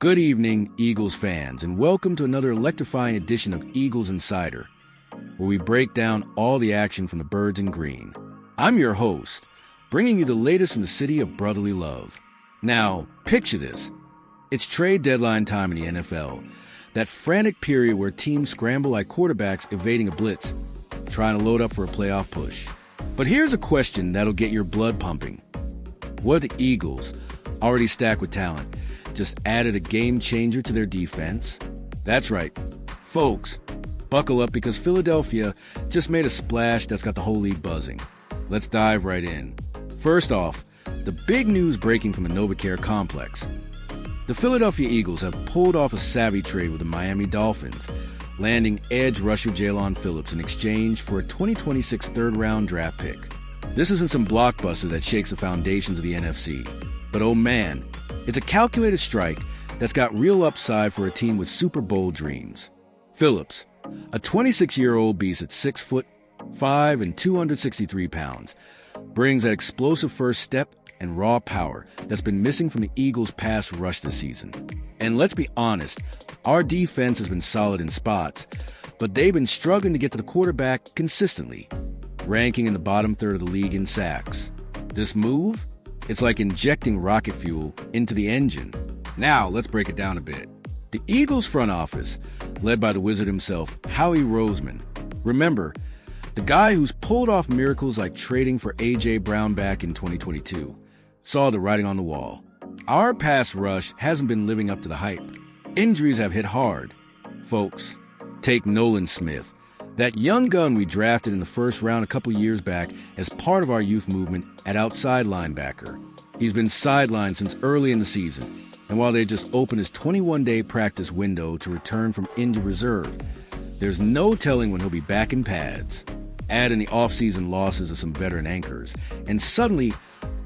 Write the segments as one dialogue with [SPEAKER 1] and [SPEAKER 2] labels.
[SPEAKER 1] Good evening, Eagles fans, and welcome to another electrifying edition of Eagles Insider, where we break down all the action from the birds in green. I'm your host, bringing you the latest from the city of brotherly love. Now, picture this. It's trade deadline time in the NFL, that frantic period where teams scramble like quarterbacks evading a blitz, trying to load up for a playoff push. But here's a question that'll get your blood pumping. What if the Eagles, already stacked with talent, just added a game changer to their defense? That's right, folks. Buckle up because Philadelphia just made a splash that's got the whole league buzzing. Let's dive right in. First off, the big news breaking from the NovaCare complex. The Philadelphia Eagles have pulled off a savvy trade with the Miami Dolphins, landing edge rusher Jalen Hurts in exchange for a 2026 third-round draft pick. This isn't some blockbuster that shakes the foundations of the NFC, but oh man, it's a calculated strike that's got real upside for a team with Super Bowl dreams. Phillips, a 26-year-old beast at 6'5" and 263 pounds, brings that explosive first step and raw power that's been missing from the Eagles' pass rush this season. And let's be honest, our defense has been solid in spots, but they've been struggling to get to the quarterback consistently, ranking in the bottom third of the league in sacks. This move? It's like injecting rocket fuel into the engine. Now, let's break it down a bit. The Eagles front office, led by the wizard himself, Howie Roseman. Remember, the guy who's pulled off miracles like trading for A.J. Brown back in 2022, saw the writing on the wall. Our pass rush hasn't been living up to the hype. Injuries have hit hard. Folks, take Nolan Smith, that young gun we drafted in the first round a couple years back as part of our youth movement at outside linebacker. He's been sidelined since early in the season, and while they just opened his 21-day practice window to return from injured reserve, there's no telling when he'll be back in pads. Add in the offseason losses of some veteran anchors, and suddenly,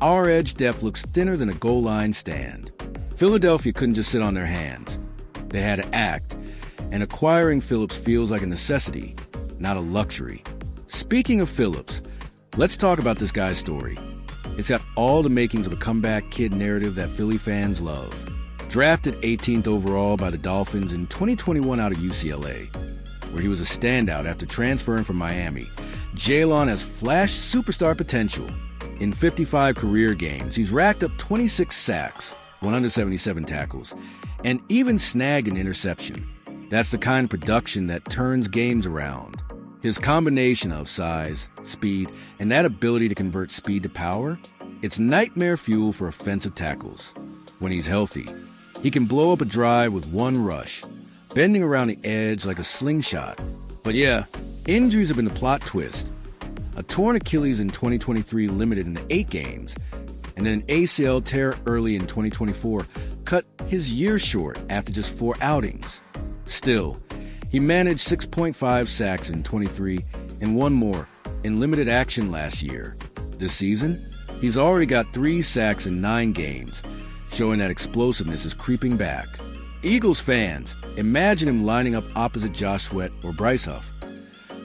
[SPEAKER 1] our edge depth looks thinner than a goal line stand. Philadelphia couldn't just sit on their hands. They had to act, and acquiring Phillips feels like a necessity, not a luxury. Speaking of Phillips, let's talk about this guy's story. It's got all the makings of a comeback kid narrative that Philly fans love. Drafted 18th overall by the Dolphins in 2021 out of UCLA, where he was a standout after transferring from Miami, Jalen has flashed superstar potential. In 55 career games, he's racked up 26 sacks, 177 tackles, and even snagged an interception. That's the kind of production that turns games around. His combination of size, speed, and that ability to convert speed to power, it's nightmare fuel for offensive tackles. When he's healthy, he can blow up a drive with one rush, bending around the edge like a slingshot. But yeah, injuries have been the plot twist. A torn Achilles in 2023 limited into 8 games, and then an ACL tear early in 2024 cut his year short after just 4 outings. Still, he managed 6.5 sacks in 23 and 1 more in limited action last year. This season, he's already got 3 sacks in 9 games, showing that explosiveness is creeping back. Eagles fans, imagine him lining up opposite Josh Sweat or Bryce Huff.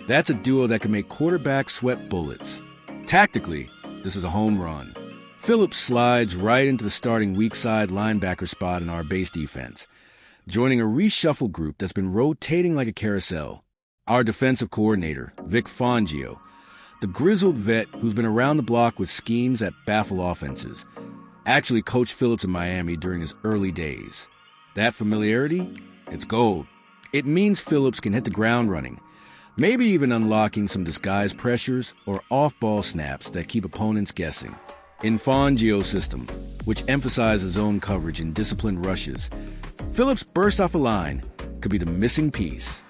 [SPEAKER 1] That's a duo that can make quarterbacks sweat bullets. Tactically, this is a home run. Phillips slides right into the starting weak side linebacker spot in our base defense, joining a reshuffle group that's been rotating like a carousel. Our defensive coordinator, Vic Fangio, the grizzled vet who's been around the block with schemes that baffle offenses, actually coached Phillips in Miami during his early days. That familiarity? It's gold. It means Phillips can hit the ground running, maybe even unlocking some disguised pressures or off-ball snaps that keep opponents guessing. In Fangio's system, which emphasizes zone coverage and disciplined rushes, Phillips' burst off a line could be the missing piece.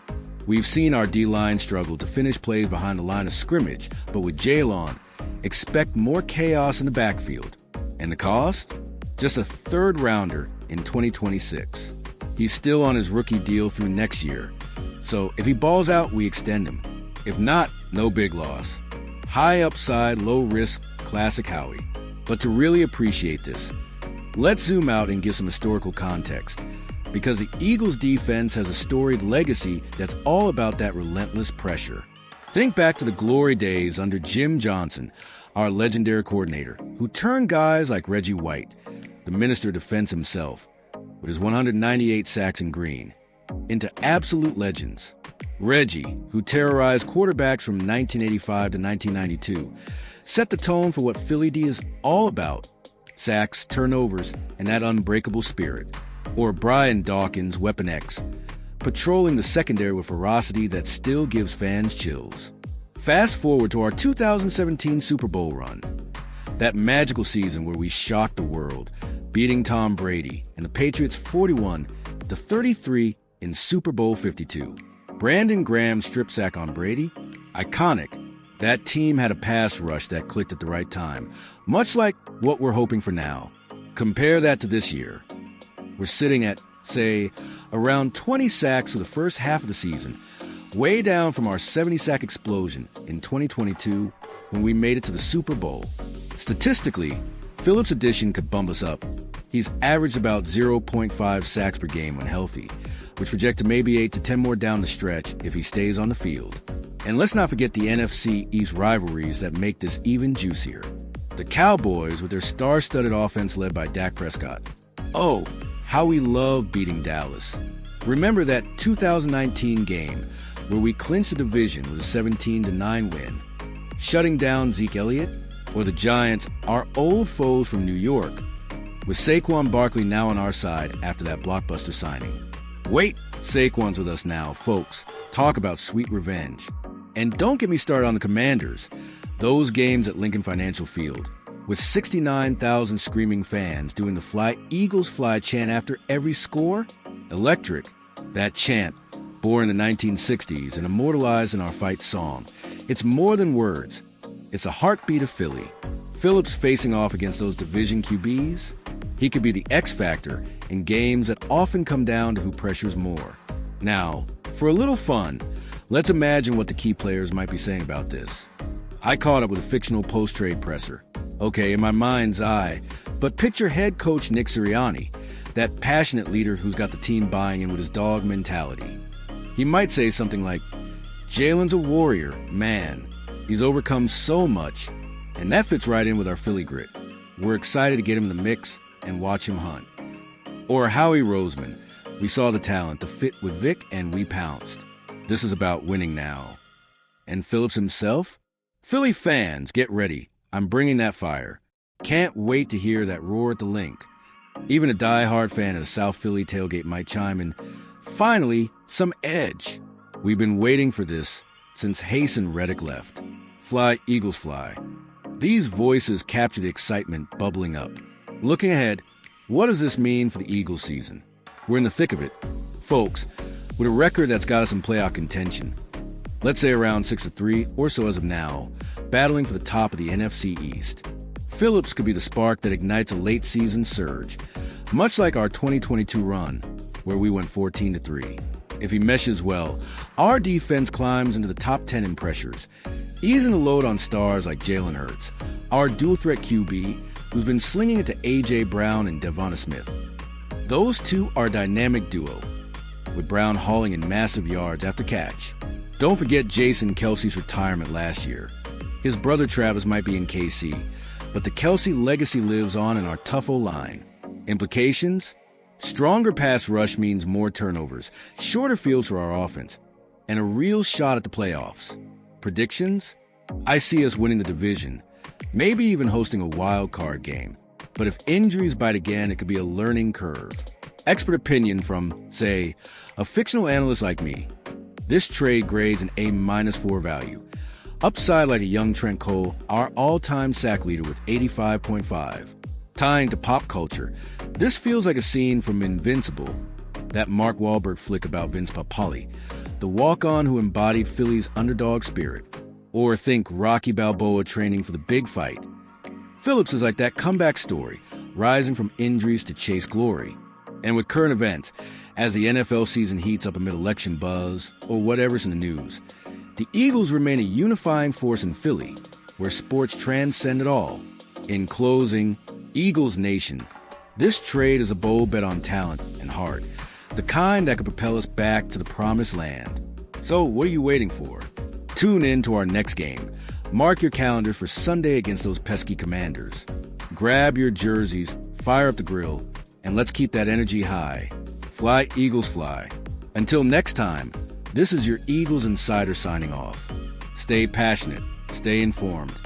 [SPEAKER 1] We've seen our D-line struggle to finish plays behind the line of scrimmage, but with Jalen, expect more chaos in the backfield. And the cost? Just a third-rounder in 2026. He's still on his rookie deal through next year, so if he balls out, we extend him. If not, no big loss. High upside, low risk, classic Howie. But to really appreciate this, let's zoom out and give some historical context, because the Eagles defense has a storied legacy that's all about that relentless pressure. Think back to the glory days under Jim Johnson, our legendary coordinator, who turned guys like Reggie White, the Minister of Defense himself, with his 198 sacks in green, into absolute legends. Reggie, who terrorized quarterbacks from 1985 to 1992, set the tone for what Philly D is all about: sacks, turnovers, and that unbreakable spirit. Or Brian Dawkins, Weapon X, patrolling the secondary with ferocity that still gives fans chills. Fast forward to our 2017 Super Bowl run. That magical season where we shocked the world, beating Tom Brady and the Patriots 41-33 in Super Bowl 52. Brandon Graham's strip sack on Brady? Iconic. That team had a pass rush that clicked at the right time, much like what we're hoping for now. Compare that to this year. We're sitting at, say, around 20 sacks for the first half of the season, way down from our 70-sack explosion in 2022 when we made it to the Super Bowl. Statistically, Phillips' addition could bump us up. He's averaged about 0.5 sacks per game when healthy, which project to maybe 8 to 10 more down the stretch if he stays on the field. And let's not forget the NFC East rivalries that make this even juicier. The Cowboys with their star-studded offense led by Dak Prescott. Oh, how we love beating Dallas. Remember that 2019 game where we clinched the division with a 17-9 win, shutting down Zeke Elliott? Or the Giants, our old foes from New York, with Saquon Barkley now on our side after that blockbuster signing. Wait, Saquon's with us now, folks. Talk about sweet revenge. And don't get me started on the Commanders. Those games at Lincoln Financial Field, with 69,000 screaming fans doing the Fly Eagles Fly chant after every score? Electric. That chant, born in the 1960s and immortalized in our fight song. It's more than words. It's a heartbeat of Philly. Phillips facing off against those division QBs? He could be the X factor in games that often come down to who pressures more. Now, for a little fun, let's imagine what the key players might be saying about this. I caught up with a fictional post-trade presser. Okay, in my mind's eye, but picture head coach Nick Sirianni, that passionate leader who's got the team buying in with his dog mentality. He might say something like, "Jalen's a warrior, man. He's overcome so much," and that fits right in with our Philly grit. We're excited to get him in the mix and watch him hunt. Or Howie Roseman, "We saw the talent, the fit with Vic, and we pounced. This is about winning now." And Phillips himself? Philly fans, get ready. I'm bringing that fire. Can't wait to hear that roar at the Link. Even a die-hard fan at a South Philly tailgate might chime in. Finally, some edge. We've been waiting for this since Hasten Reddick left. Fly, Eagles fly. These voices capture the excitement bubbling up. Looking ahead, what does this mean for the Eagles season? We're in the thick of it. Folks, with a record that's got us in playoff contention, let's say around 6-3 or so as of now, battling for the top of the NFC East. Phillips could be the spark that ignites a late-season surge, much like our 2022 run, where we went 14-3. If he meshes well, our defense climbs into the top 10 in pressures, easing the load on stars like Jalen Hurts, our dual-threat QB, who's been slinging it to A.J. Brown and Devonta Smith. Those two are a dynamic duo, with Brown hauling in massive yards after catch. Don't forget Jason Kelce's retirement last year. His brother Travis might be in KC, but the Kelce legacy lives on in our tough O-line. Implications? Stronger pass rush means more turnovers, shorter fields for our offense, and a real shot at the playoffs. Predictions? I see us winning the division, maybe even hosting a wild card game. But if injuries bite again, it could be a learning curve. Expert opinion from, say, a fictional analyst like me. This trade grades an A-4 value. Upside like a young Trent Cole, our all-time sack leader with 85.5. Tying to pop culture, this feels like a scene from Invincible, that Mark Wahlberg flick about Vince Papale, the walk-on who embodied Philly's underdog spirit. Or think Rocky Balboa training for the big fight. Phillips is like that comeback story, rising from injuries to chase glory. And with current events, as the NFL season heats up amid election buzz or whatever's in the news, the Eagles remain a unifying force in Philly, where sports transcend it all. In closing, Eagles Nation, this trade is a bold bet on talent and heart, the kind that could propel us back to the promised land. So what are you waiting for? Tune in to our next game. Mark your calendar for Sunday against those pesky Commanders. Grab your jerseys, fire up the grill, and let's keep that energy high. Fly, Eagles, fly. Until next time, this is your Eagles Insider signing off. Stay passionate, stay informed,